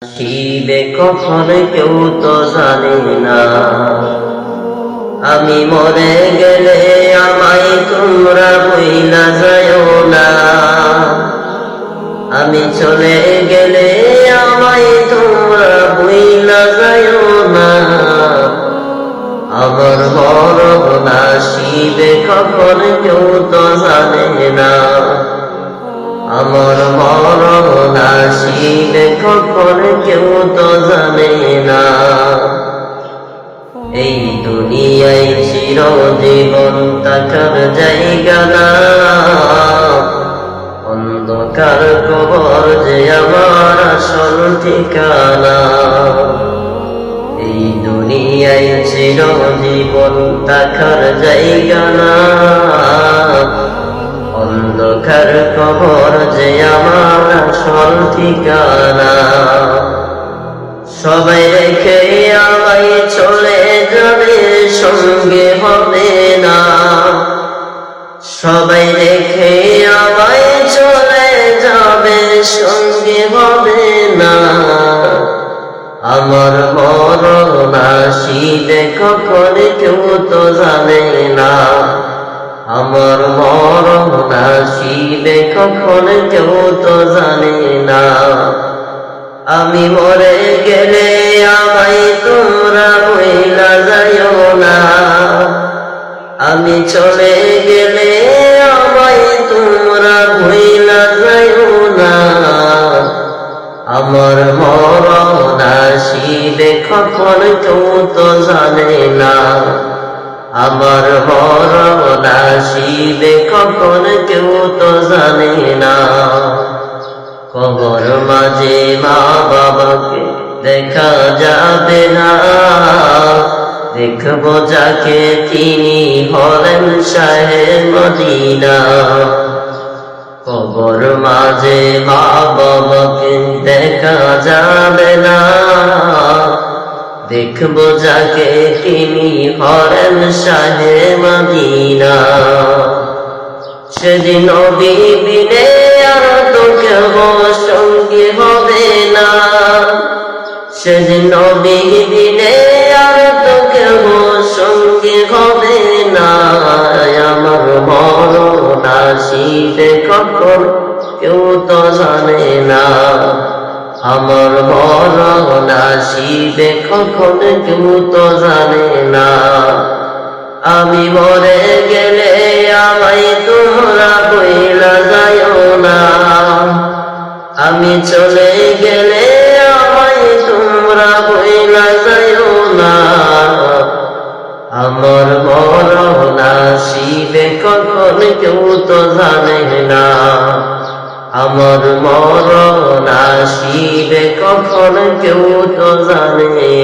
শিবে কখন কেউ তো জানে না, আমি মরে গেলে আমায় তোমরা ভুইলা যাও না। আমি চলে গেলে আমায় তোমরা ভুইলা যাও না। আমার মরণ শিবে কখন কেউ তো জানে না, আমার মরণ আসিবে কখন কেউ তো জানে না। এই দুনিয়ায় চিরজীবন থাকার জায়গা না, অন্ধকার কবর যে আমার আসল ঠিকানা। এই দুনিয়ায় চিরজীবন থাকার জায়গা না, অন্ধকার কবর যে আমার আসল ঠিকানা। সবাই রেখে আমায় চলে যাবে, সঙ্গে হবে না। সবাই রেখে আমায় চলে যাবে, সঙ্গে হবে না। আমার মরণ আসিবে কখন কেউ তো জানে না, আমার মরণ আসিবে কখন কেউ তো জানে না। আমি মরে গেলে আমায় তোমরা ভুইলা যাও না, আমি চলে গেলে আমায় তোমরা ভুইলা যাও না। আমার মরণ আসিবে কখন কেউ তো জানে না, আমার মরণ আসিবে কখন কেউ তো জানে না। কবর মাঝে মা বাবাকে দেখা যাবে না, দেখব যাকে তিনি হলেন শাহে মদিনা। কবর মাঝে মা বাবাকে দেখা যাবে না, দেখব যাকে তিনি হলেন শাহে মদিনা। সেদিন নবী বিনে আর তো কেউ সঙ্গী হবে না, সেদিন নবী বিনে আর তো কেউ সঙ্গী হবে না। আমার মরণ আসিবে কখন কেউ তো জানে না, আমার মরণ আসিবে কখন কেউ তো জানে না। আমি মরে গেলে আমায় তোমরা ভুইলা যাও না, আমি চলে গেলে আমায় তোমরা ভুইলা যাও না। আমার মরণ আসিবে কখন কেউ তো জানে না, আমার মরণ আসিবে কখন কেউ তো জানে